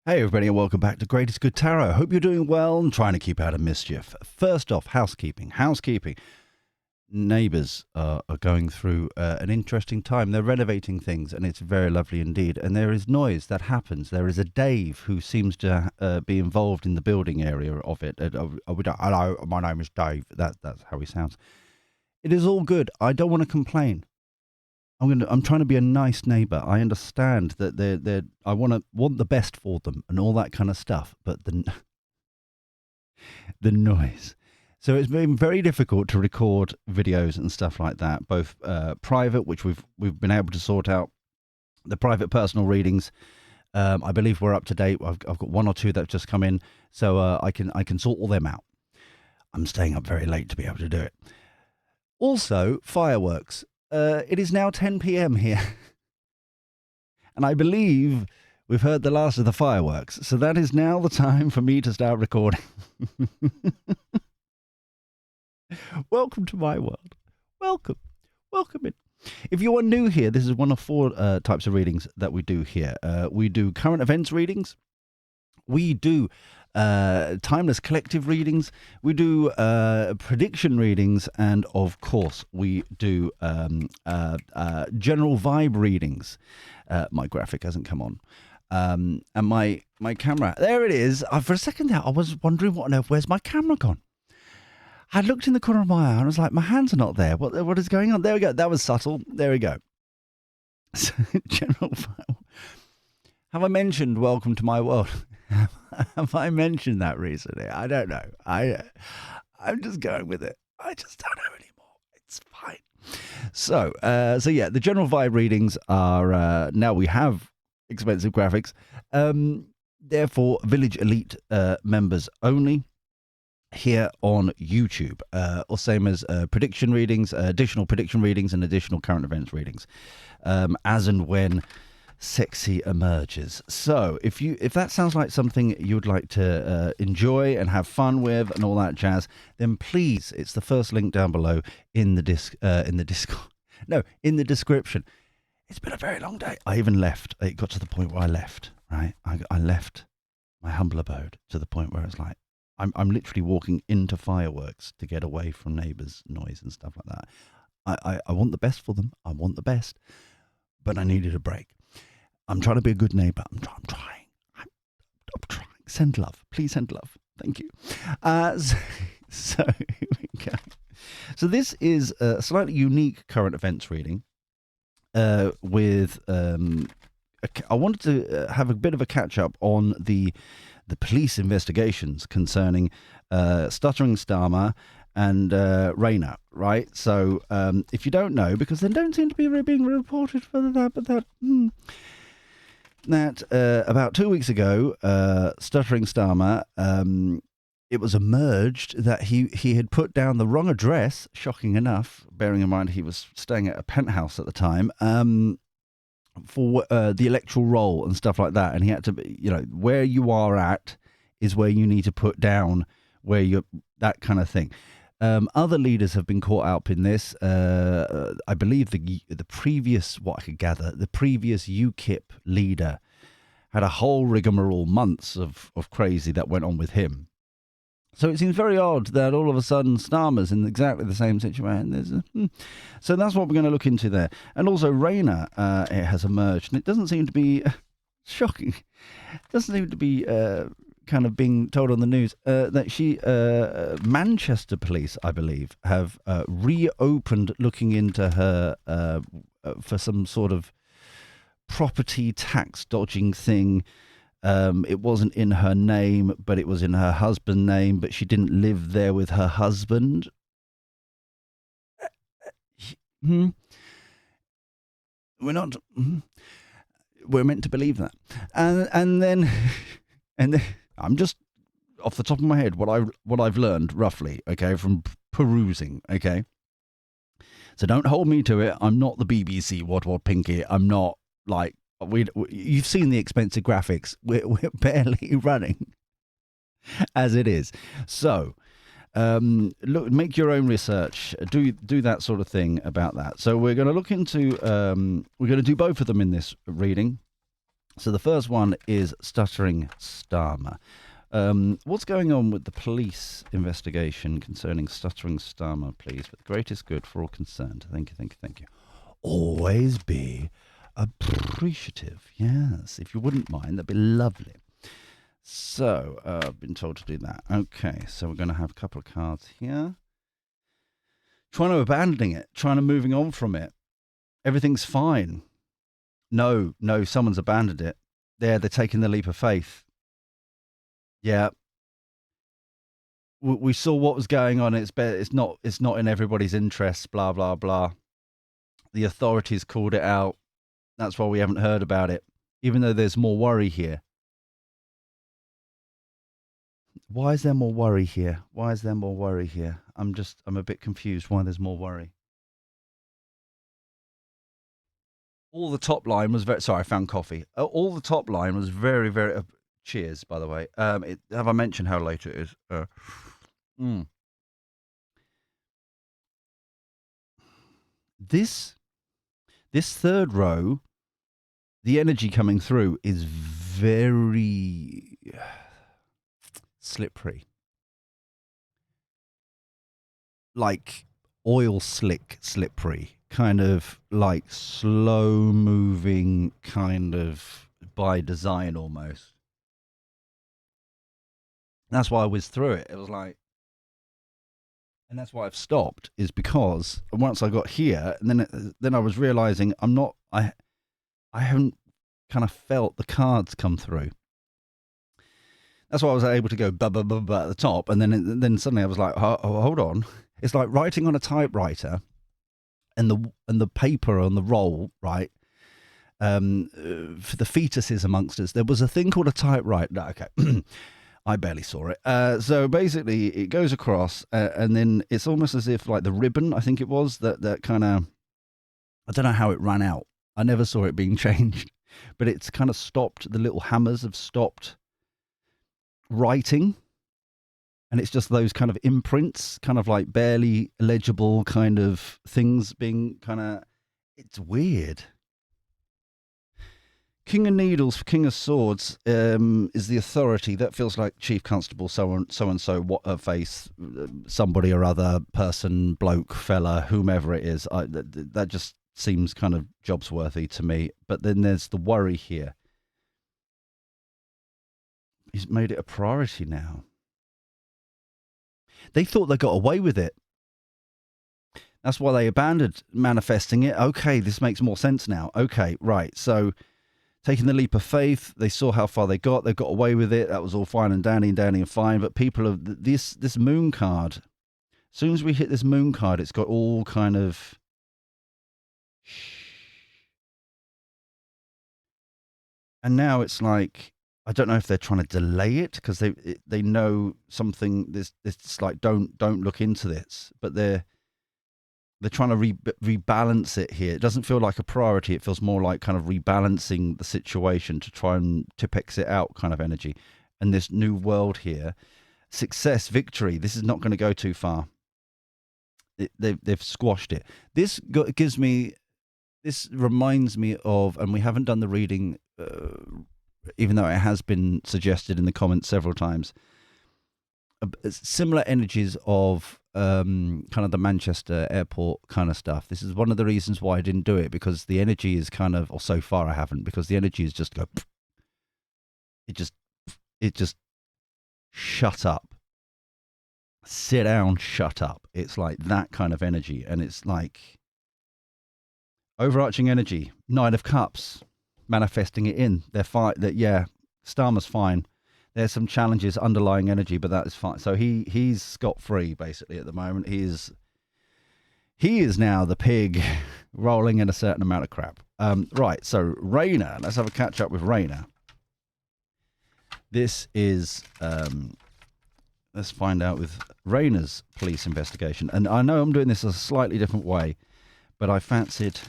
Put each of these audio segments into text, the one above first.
Hey everybody and welcome back to Greatest Good Tarot. Hope you're doing well and trying to keep out of mischief. First off, housekeeping. Neighbours are going through an interesting time. They're renovating things and it's very lovely indeed. And there is noise that happens. There is a Dave who seems to be involved in the building area of it. Hello, my name is Dave. That's how he sounds. It is all good. I don't want to complain. I'm trying to be a nice neighbour. I understand that I want the best for them and all that kind of stuff. But the noise. So it's been very difficult to record videos and stuff like that, both private, which we've been able to sort out, the private personal readings. I believe we're up to date. I've got one or two that have just come in, so I can sort all them out. I'm staying up very late to be able to do it. Also, fireworks. It is now 10 p.m. here, and I believe we've heard the last of the fireworks, so that is now the time for me to start recording. Welcome to my world. Welcome in. If you are new here, this is one of four types of readings that we do here. We do current events readings. We do timeless collective readings. We do prediction readings, and of course we do general vibe readings. My graphic hasn't come on, and my camera, there it is. For a second there I was wondering what on earth, where's my camera gone? I looked in the corner of my eye and I was like, my hands are not there. What is going on? There we go. That was subtle. There we go. General file. Have I mentioned welcome to my world? Have I mentioned that recently? I don't know. I'm just going with it. I just don't know anymore. It's fine. So yeah, the general vibe readings are now we have expensive graphics. Therefore, Village Elite members only here on YouTube, or same as prediction readings, additional prediction readings, and additional current events readings, as and when sexy emerges. So if that sounds like something you'd like to enjoy and have fun with and all that jazz, then please, it's the first link down below in the description. It's been a very long day. I even left. It got to the point where I left. Right, I left my humble abode to the point where it's like I'm literally walking into fireworks to get away from neighbours' noise and stuff like that. I want the best for them. I want the best, but I needed a break. I'm trying to be a good neighbour. I'm trying. Send love. Please send love. Thank you. So here we go. So this is a slightly unique current events reading with... I wanted to have a bit of a catch-up on the police investigations concerning Stuttering Starmer and Rayner, right? So if you don't know, because they don't seem to be being reported for that, but that about 2 weeks ago, Stuttering Starmer, it was emerged that he had put down the wrong address, shocking enough, bearing in mind he was staying at a penthouse at the time, for the electoral roll and stuff like that. And he had to, where you are at is where you need to put down where you're, that kind of thing. Other leaders have been caught up in this. I believe the previous, what I could gather, the previous UKIP leader had a whole rigmarole, months of crazy that went on with him. So it seems very odd that all of a sudden Starmer's in exactly the same situation. So that's what we're going to look into there. And also Rayner it has emerged, and it doesn't seem to be shocking. It doesn't seem to be kind of being told on the news that Manchester police, I believe, have reopened looking into her for some sort of property tax dodging thing. It wasn't in her name, but it was in her husband's name, but she didn't live there with her husband. We're not. We're meant to believe that, and then I'm just off the top of my head what I've learned roughly, okay, from perusing, okay. So don't hold me to it. I'm not the BBC. What Pinky? I'm not like. You've seen the expensive graphics. We're barely running as it is. So look, make your own research. Do that sort of thing about that. So we're going to look into. We're going to do both of them in this reading. So the first one is Stuttering Starmer. What's going on with the police investigation concerning Stuttering Starmer, please? For the greatest good for all concerned. Thank you, thank you, thank you. Always be appreciative. Yes, if you wouldn't mind, that'd be lovely. So, I've been told to do that. Okay, so we're going to have a couple of cards here. Trying to abandoning it, trying to moving on from it. Everything's fine. No, someone's abandoned it. They're taking the leap of faith. Yeah. We saw what was going on. It's not in everybody's interests, blah, blah, blah. The authorities called it out. That's why we haven't heard about it, even though there's more worry here. Why is there more worry here? Why is there more worry here? I'm a bit confused why there's more worry. All the top line was very, sorry, I found coffee. All the top line was very, very, cheers, by the way. Have I mentioned how late it is? This third row, the energy coming through is very slippery. Like oil slick slippery, kind of like slow moving, kind of by design almost. That's why I whizzed through it. It was like, and that's why I've stopped, is because once I got here, and then I was realizing I haven't kind of felt the cards come through. That's why I was able to go ba ba ba ba at the top, and then suddenly I was like, oh, hold on, it's like writing on a typewriter, and the paper on the roll, right? For the fetuses amongst us, there was a thing called a typewriter. No, okay. I barely saw it. So basically, it goes across, and then it's almost as if like the ribbon, I think it was, that kind of, I don't know how it ran out. I never saw it being changed, but it's kind of stopped. The little hammers have stopped writing, and it's just those kind of imprints, kind of like barely legible kind of things being kind of, it's weird. King of Needles for King of Swords is the authority. That feels like Chief Constable, so and so, what a face, somebody or other, person, bloke, fella, whomever it is. That just seems kind of jobs worthy to me. But then there's the worry here. He's made it a priority now. They thought they got away with it. That's why they abandoned manifesting it. Okay, this makes more sense now. Okay, right. So taking the leap of faith, they saw how far they got away with it. That was all fine and dandy and fine. But people of this moon card, as soon as we hit this moon card, it's got all kind of, and now it's like, I don't know if they're trying to delay it because they know something. This like don't look into this, but they're trying to rebalance it here. It doesn't feel like a priority. It feels more like kind of rebalancing the situation to try and Tipex it out kind of energy. And this new world here, success, victory, this is not going to go too far. They've squashed it. This reminds me of, and we haven't done the reading, even though it has been suggested in the comments several times, similar energies of kind of the Manchester airport kind of stuff. This is one of the reasons why I didn't do it, because the energy is kind of, or so far I haven't, because the energy is just go, it just shut up, sit down, shut up. It's like that kind of energy, and it's like overarching energy. Nine of Cups, manifesting it in. They're fine. That Starmer's fine. There's some challenges, underlying energy, but that is fine. So he's scot-free basically at the moment. He is now the pig rolling in a certain amount of crap. Right, so Rayner, let's have a catch up with Rayner. This is let's find out with Rayner's police investigation. And I know I'm doing this a slightly different way, but I fancied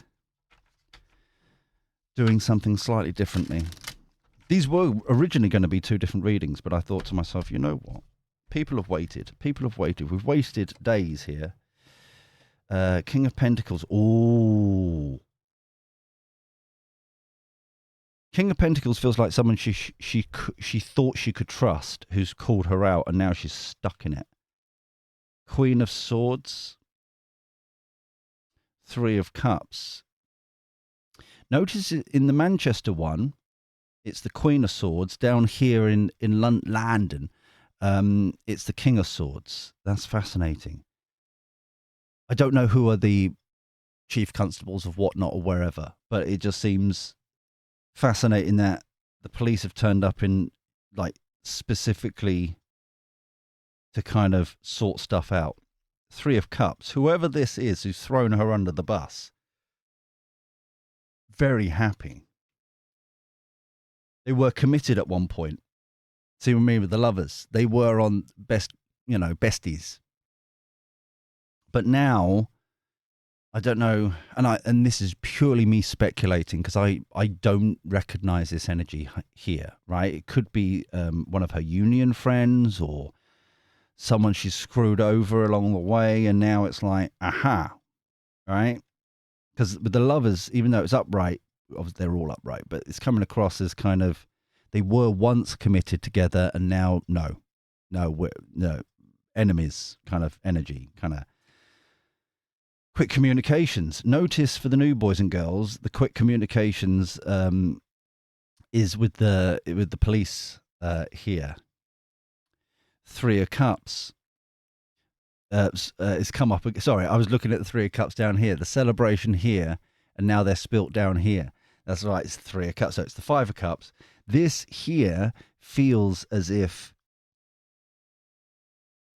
doing something slightly differently. These were originally going to be two different readings, but I thought to myself, you know what? People have waited. We've wasted days here. King of Pentacles. Ooh. King of Pentacles feels like someone she thought she could trust, who's called her out, and now she's stuck in it. Queen of Swords, Three of Cups. Notice in the Manchester one, it's the Queen of Swords. Down here in London, it's the King of Swords. That's fascinating. I don't know who are the chief constables of whatnot or wherever, but it just seems fascinating that the police have turned up in, like, specifically to kind of sort stuff out. Three of Cups. Whoever this is who's thrown her under the bus, very happy. They were committed at one point. See what I mean with the lovers? They were on besties. But now, I don't know, and this is purely me speculating because I don't recognize this energy here, right? It could be one of her union friends or someone she's screwed over along the way, and now it's like, aha, right? Because with the lovers, even though it's upright, obviously they're all upright, but it's coming across as kind of, they were once committed together and now no, enemies kind of energy, kind of. Quick communications. Notice for the new boys and girls, the quick communications is with the police here. Three of Cups. It's come up. Sorry, I was looking at the Three of Cups down here. The celebration here, and now they're spilt down here. That's right. It's the Three of Cups. So it's the Five of Cups. This here feels as if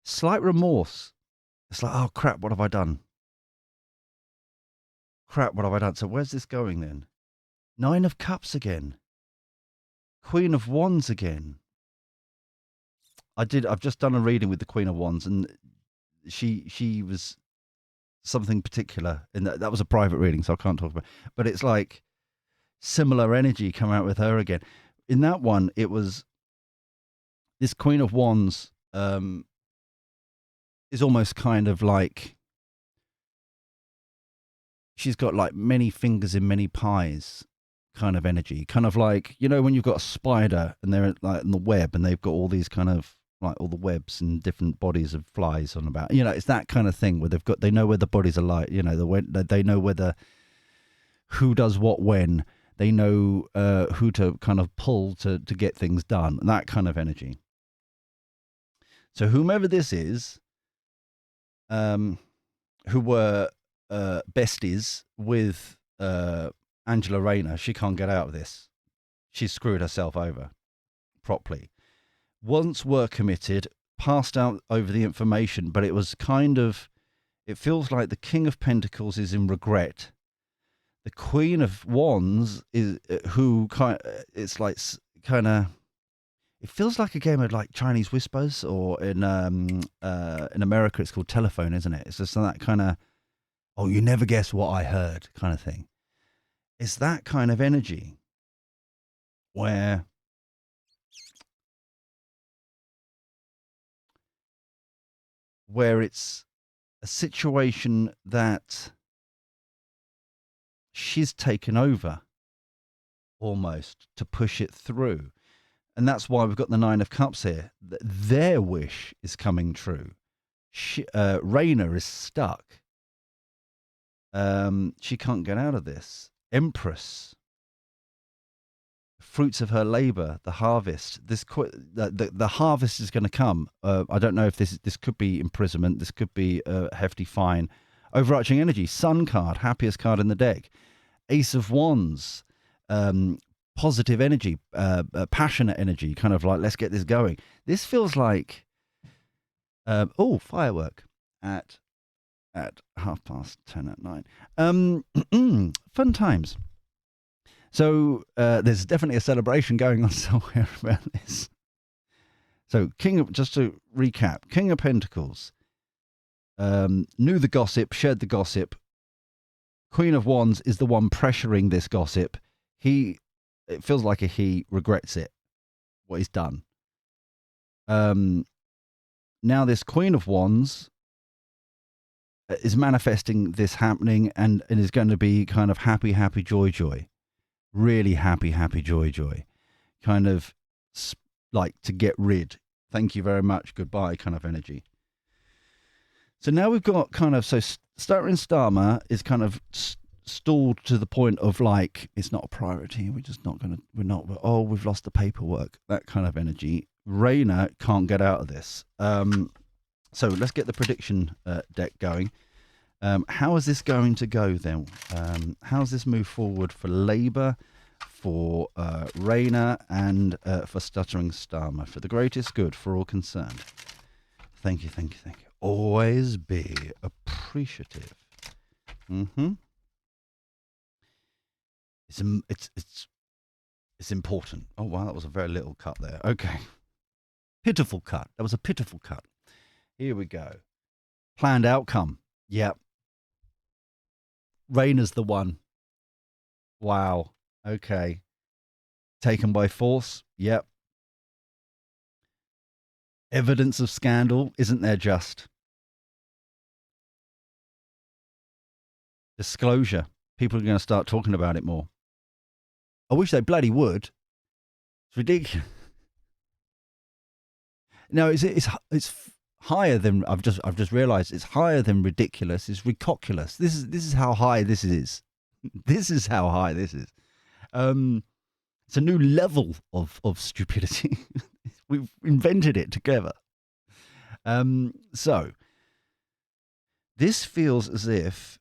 slight remorse. It's like, oh crap, what have I done? Crap, what have I done? So where's this going then? Nine of Cups again. Queen of Wands again. I've just done a reading with the Queen of Wands, and she was something particular, and that was a private reading, so I can't talk about it. But it's like similar energy come out with her again. In that one, it was this Queen of Wands is almost kind of like, she's got like many fingers in many pies kind of energy. Kind of like, when you've got a spider and they're like in the web and they've got all these kind of like all the webs and different bodies of flies on about. It's that kind of thing where they know where the bodies are like, they know whether who does what when. They know who to kind of pull to get things done. That kind of energy. So whomever this is, who were besties with Angela Rayner, she can't get out of this. She's screwed herself over properly. Once were committed, passed out over the information, but it was kind of, it feels like the King of Pentacles is in regret. The Queen of Wands is it's like kind of, it feels like a game of like Chinese whispers, or in America it's called telephone, isn't it? It's just that kind of, oh, you never guess what I heard kind of thing. It's that kind of energy where it's a situation that she's taken over almost to push it through. And that's why we've got the Nine of Cups here. Their wish is coming true. Rayner is stuck. She can't get out of this. Empress. Fruits of her labor, the harvest. The harvest is going to come. I don't know if this could be imprisonment. This could be a hefty fine. Overarching energy. Sun card, happiest card in the deck. Ace of Wands. Positive energy, passionate energy. Kind of like, let's get this going. This feels like, firework at 10:30 at night. Fun times. So there's definitely a celebration going on somewhere around this. So just to recap, King of Pentacles knew the gossip, shared the gossip. Queen of Wands is the one pressuring this gossip. It feels like he regrets it, what he's done. Now this Queen of Wands is manifesting this happening and is going to be kind of happy, joy. Really happy, happy, joy, joy. Kind of like to get rid. Thank you very much. Goodbye kind of energy. So now we've got kind of, so Starmer and Starmer is kind of stalled to the point of like, it's not a priority. We're just not going to, oh, we've lost the paperwork. That kind of energy. Rayner can't get out of this. So let's get the prediction deck going. How is this going to go then? How's this move forward for Labour, for Rayner, and for Stuttering Starmer? For the greatest good for all concerned. Thank you, thank you, thank you. Always be appreciative. It's important. Oh wow, that was a very little cut there. Okay. Pitiful cut. That was a pitiful cut. Here we go. Planned outcome. Yep. Rayner's the one. Wow. Okay. Taken by force. Yep. Evidence of scandal. Isn't there just? Disclosure. People are going to start talking about it more. I wish they bloody would. It's ridiculous. No, it's higher than I've just realised. It's higher than ridiculous. It's ridiculous. This is how high this is. This is how high this is. It's a new level of stupidity. We've invented it together. So this feels as if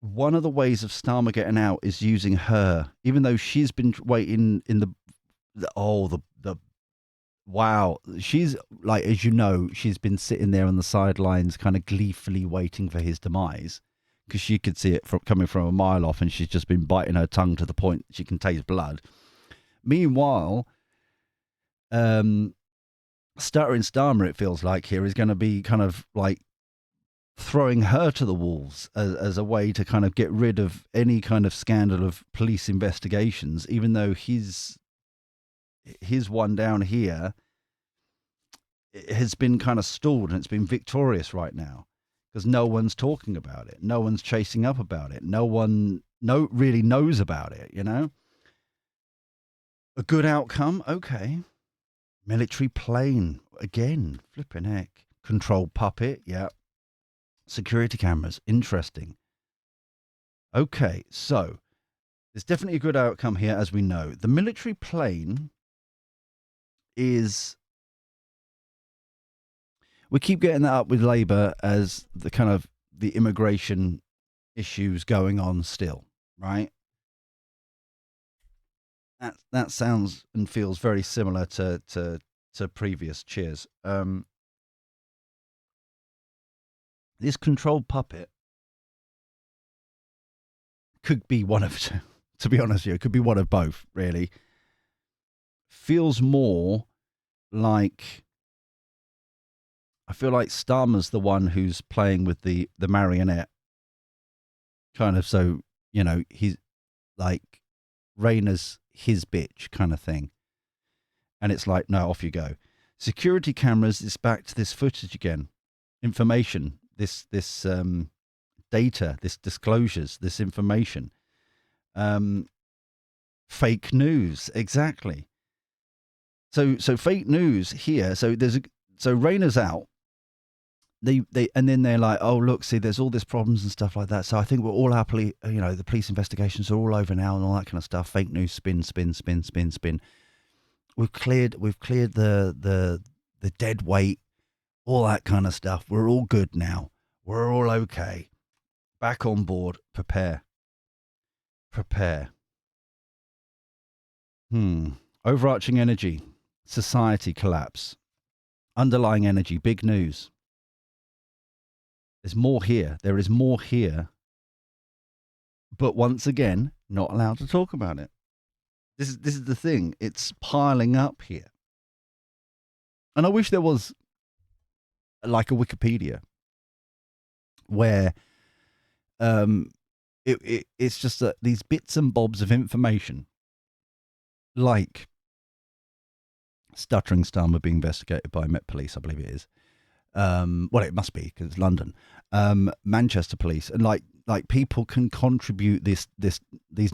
one of the ways of Starmer getting out is using her, even though she's been waiting in the wow. She's like, as you know, she's been sitting there on the sidelines, kind of gleefully waiting for his demise, because she could see it coming from a mile off, and she's just been biting her tongue to the point she can taste blood. Meanwhile, Stuttering Starmer, it feels like here, is going to be kind of like throwing her to the wolves as a way to kind of get rid of any kind of scandal of police investigations, even though his one down here has been kind of stalled and it's been victorious right now because no one's talking about it. No one's chasing up about it. No one really knows about it, you know? A good outcome? Okay. Military plane. Again, flipping heck. Controlled puppet. Yeah. Security cameras. Interesting. Okay, so there's definitely a good outcome here, as we know. The military plane is... We keep getting that up with Labour as the kind of the immigration issues going on still, right? That sounds and feels very similar to previous cheers. This controlled puppet could be one of two. To be honest with you, it could be one of both. Really, feels more like I feel like Starmer's the one who's playing with the marionette, kind of. So you know, he's like Rayner's his bitch kind of thing, and it's like, no, off you go. Security cameras is back to this footage again, information, this data, this disclosures, this information, fake news, exactly. So fake news here. So Rayner's out. They and then they're like, oh look, see, there's all this problems and stuff like that. So I think we're all happily, you know, the police investigations are all over now and all that kind of stuff. Fake news, spin. We've cleared the dead weight, all that kind of stuff. We're all good now. We're all okay. Back on board. Prepare. Overarching energy. Society collapse. Underlying energy. Big news. There's more here. There is more here. But once again, not allowed to talk about it. This is the thing. It's piling up here. And I wish there was like a Wikipedia where it's just these bits and bobs of information, like Stuttering Starmer being investigated by Met Police, I believe it is. Well, it must be because it's London. Manchester Police, and like like people can contribute these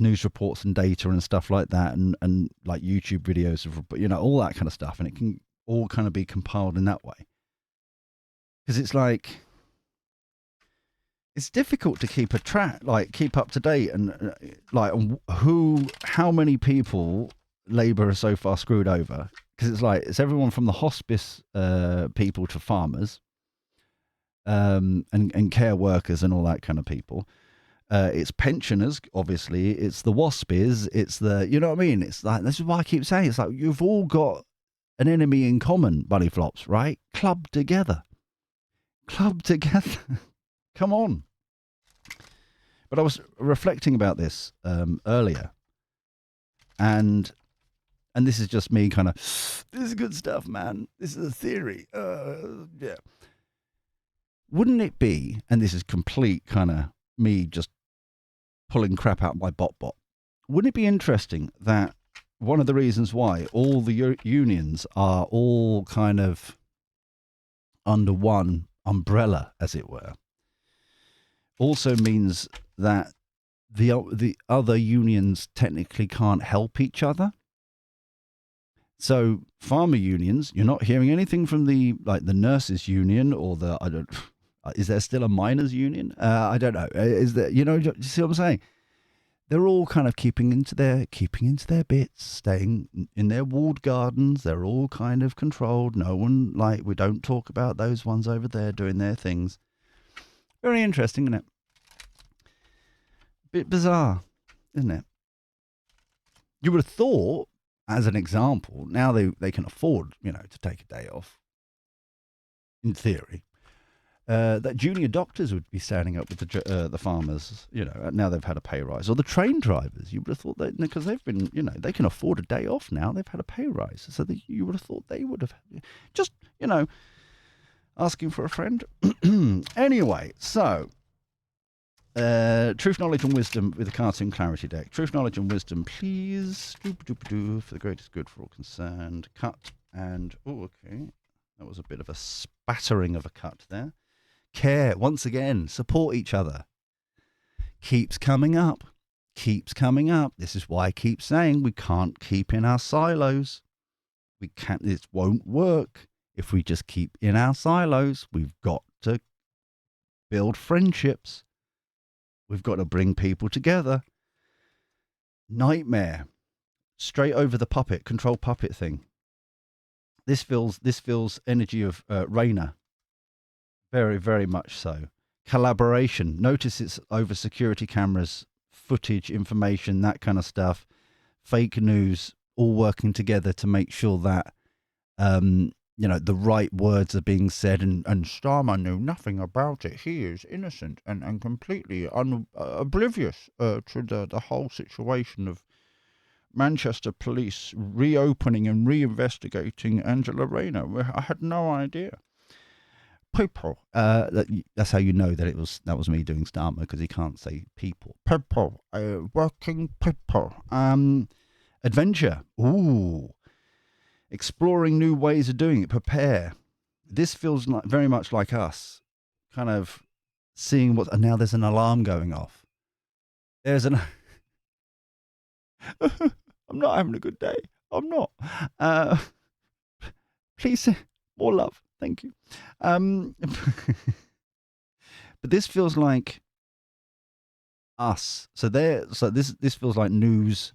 news reports and data and stuff like that, and like YouTube videos of, all that kind of stuff, and it can all kind of be compiled in that way. Because it's like, it's difficult to keep keep up to date, and how many people Labour has so far screwed over. Because it's everyone from the hospice people to farmers, and care workers and all that kind of people. It's pensioners, obviously. It's the waspies. It's the, you know what I mean? It's like, this is why I keep saying, it's like, you've all got an enemy in common, bunny flops, right? Club together. Come on. But I was reflecting about this earlier, and this is just me kind of, this is good stuff, man. This is a theory. Yeah. Wouldn't it be, and this is complete kind of me just pulling crap out my bot, wouldn't it be interesting that one of the reasons why all the unions are all kind of under one umbrella, as it were, also means that the other unions technically can't help each other? So farmer unions, you're not hearing anything from the nurses union or is there still a miners union? I don't know. Is there, do you see what I'm saying? They're all kind of keeping into their bits, staying in their walled gardens. They're all kind of controlled. No one, we don't talk about those ones over there doing their things. Very interesting, isn't it? Bit bizarre, isn't it? You would have thought, as an example, now they can afford, to take a day off, in theory, that junior doctors would be standing up with the farmers, now they've had a pay rise. Or the train drivers, you would have thought that, because they've been, they can afford a day off now, they've had a pay rise. So you would have thought they would have, just, asking for a friend. Anyway, so, truth, knowledge and wisdom with a cartoon clarity deck. Truth, knowledge and wisdom, please. For the greatest good for all concerned. Cut and, okay. That was a bit of a spattering of a cut there. Care, once again, support each other. Keeps coming up. This is why I keep saying we can't keep in our silos. It won't work if we just keep in our silos. We've got to build friendships. We've got to bring people together. Nightmare. Straight over the control puppet thing. This feels energy of Rayner. Very, very much so. Collaboration. Notice it's over security cameras, footage, information, that kind of stuff. Fake news, all working together to make sure that, the right words are being said. And Starmer knew nothing about it. He is innocent and completely oblivious to the whole situation of Manchester police reopening and reinvestigating Angela Rayner. I had no idea. People. That's how you know that that was me doing Starmer, because he can't say people. People. Working people. Adventure. Ooh. Exploring new ways of doing it. Prepare. This feels very much like us. Kind of seeing what. And now there's an alarm going off. There's an. I'm not having a good day. I'm not. Please, more love. Thank you. But this feels like us. So this feels like news,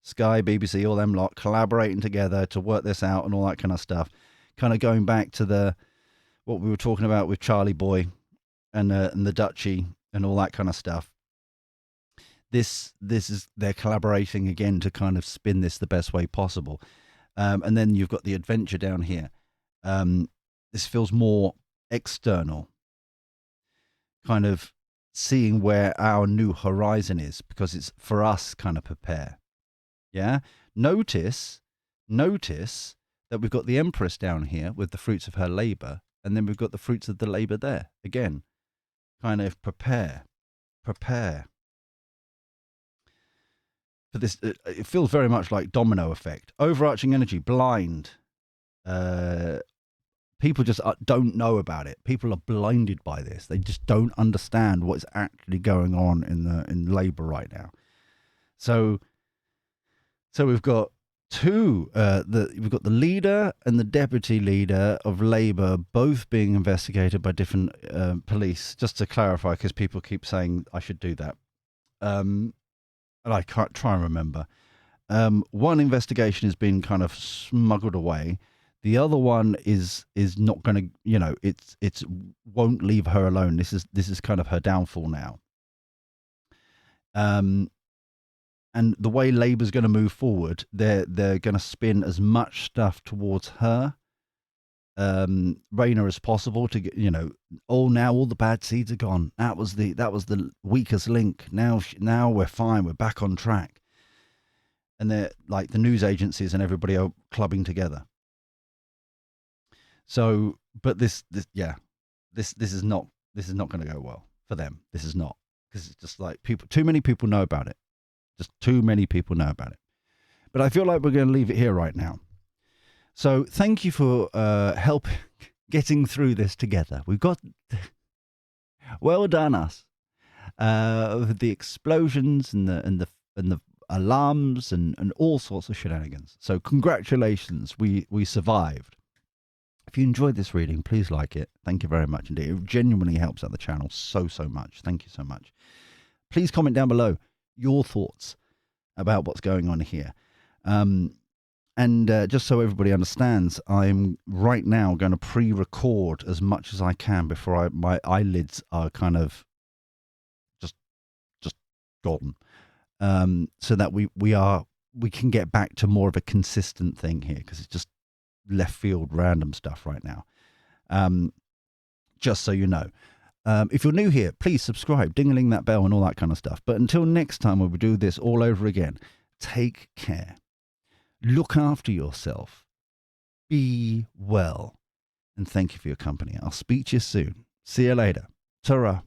Sky, BBC, all them lot collaborating together to work this out and all that kind of stuff. Kind of going back to what we were talking about with Charlie Boy and the Duchy and all that kind of stuff. This is, they're collaborating again to kind of spin this the best way possible. And then you've got the adventure down here. This feels more external, kind of seeing where our new horizon is, because it's for us kind of prepare. Yeah. Notice that we've got the Empress down here with the fruits of her labor, and then we've got the fruits of the labor there. Again, kind of prepare. For this, it feels very much like domino effect. Overarching energy, blind, People just don't know about it. People are blinded by this. They just don't understand what's actually going on in Labour right now. So we've got we've got the leader and the deputy leader of Labour both being investigated by different police. Just to clarify, because people keep saying I should do that, and I can't try and remember. One investigation has been kind of smuggled away. The other one is not going to, it's won't leave her alone. This is kind of her downfall now. And the way Labour's going to move forward, they're going to spin as much stuff towards her, Rayner, as possible to get, now all the bad seeds are gone. That was the weakest link. Now we're fine. We're back on track. And they're like the news agencies and everybody are clubbing together. So, but this is not going to go well for them. This is not, because it's just like too many people know about it. Just too many people know about it. But I feel like we're going to leave it here right now. So thank you for help getting through this together. We've got well done us. The explosions and the alarms and all sorts of shenanigans. So congratulations, we survived. If you enjoyed this reading, please like it. Thank you very much indeed. It genuinely helps out the channel so much. Thank you so much. Please comment down below your thoughts about what's going on here. And just so everybody understands, I'm right now going to pre-record as much as I can before my eyelids are kind of just gone. So that we can get back to more of a consistent thing here, because it's just left field random stuff right now. Just so you know. If you're new here, please subscribe, ding-a-ling that bell and all that kind of stuff. But until next time when we do this all over again, take care. Look after yourself. Be well. And thank you for your company. I'll speak to you soon. See you later. Ta-ra.